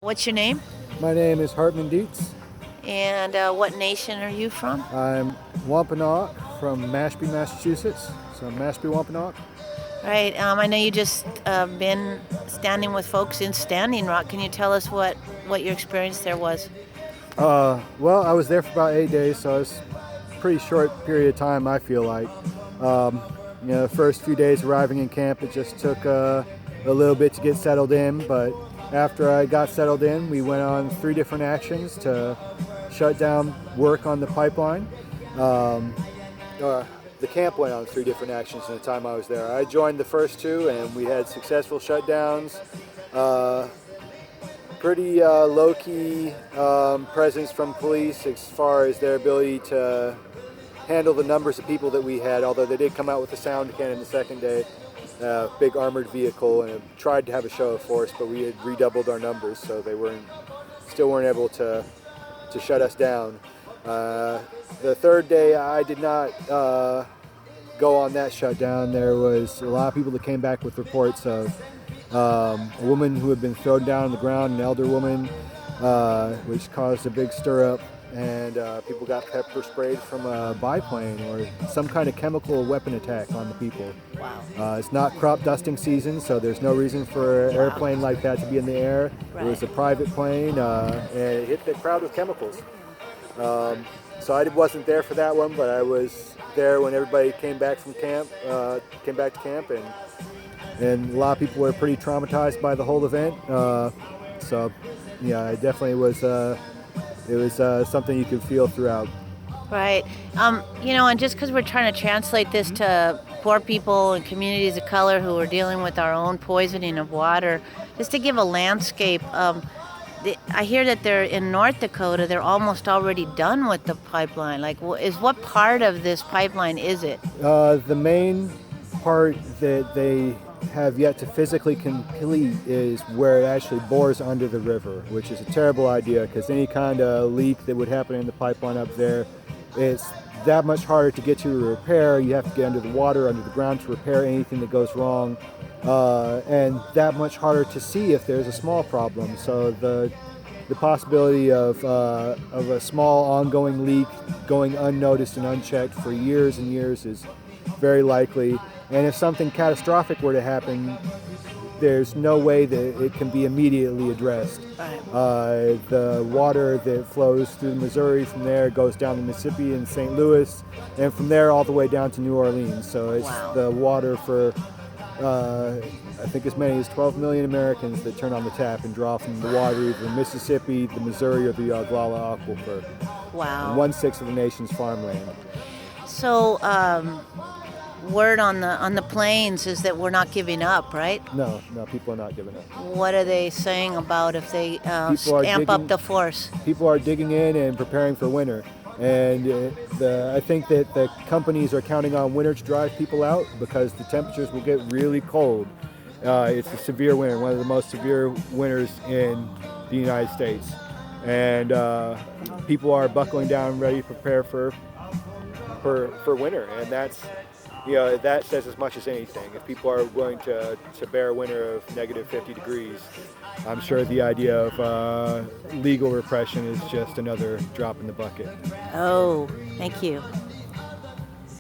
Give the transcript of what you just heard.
What's your name? My name is Hartman Deetz. And what nation are you from? I'm Wampanoag from Mashpee, Massachusetts. So Mashpee, Wampanoag. Right. I know you just been standing with folks in Standing Rock. Can you tell us what your experience there was? Well, I was there for about 8 days, so it's a pretty short period of time, I feel like. The first few days arriving in camp, it just took a little bit to get settled in, but after I got settled in, we went on 3 different actions to shut down work on the pipeline. The camp went on 3 different actions in the time I was there. I joined the first 2, and we had successful shutdowns. Pretty low-key presence from police as far as their ability to handle the numbers of people that we had, although they did come out with a sound cannon the second day, big armored vehicle, and tried to have a show of force, but we had redoubled our numbers, so they still weren't able to shut us down. The third day, I did not go on that shutdown. There was a lot of people that came back with reports of a woman who had been thrown down on the ground, an elder woman, which caused a big stir up, and people got pepper sprayed from a biplane or some kind of chemical weapon attack on the people. Wow. It's not crop dusting season, so there's no reason for an airplane like that to be in the air. Right. It was a private plane, and it hit the crowd with chemicals. So I wasn't there for that one, but I was there when everybody came back to camp, and a lot of people were pretty traumatized by the whole event. So yeah, it definitely was. It was something you could feel throughout. Right. And just because we're trying to translate this to poor people and communities of color who are dealing with our own poisoning of water, just to give a landscape. I hear that they're in North Dakota. They're almost already done with the pipeline. Like, what part of this pipeline is it? The main part that they have yet to physically complete is where it actually bores under the river, which is a terrible idea because any kind of leak that would happen in the pipeline up there, it's that much harder to get to repair. You have to get under the water, under the ground to repair anything that goes wrong, and that much harder to see if there's a small problem. So the possibility of a small ongoing leak going unnoticed and unchecked for years and years is very likely. And if something catastrophic were to happen, there's no way that it can be immediately addressed. The water that flows through Missouri from there goes down to Mississippi and St. Louis, and from there all the way down to New Orleans. So it's the water for, I think, as many as 12 million Americans that turn on the tap and draw from the water, either Mississippi, the Missouri, or the Oglala Aquifer. Wow. 1/6 of the nation's farmland. So, word on the plains is that we're not giving up, right? No, people are not giving up. What are they saying about if they amp up the force? People are digging in and preparing for winter. And I think that the companies are counting on winter to drive people out because the temperatures will get really cold. It's a severe winter, one of the most severe winters in the United States. And people are buckling down, ready to prepare for winter. And that says as much as anything. If people are willing to bear a winter of negative 50 degrees, I'm sure the idea of legal repression is just another drop in the bucket. Oh, thank you.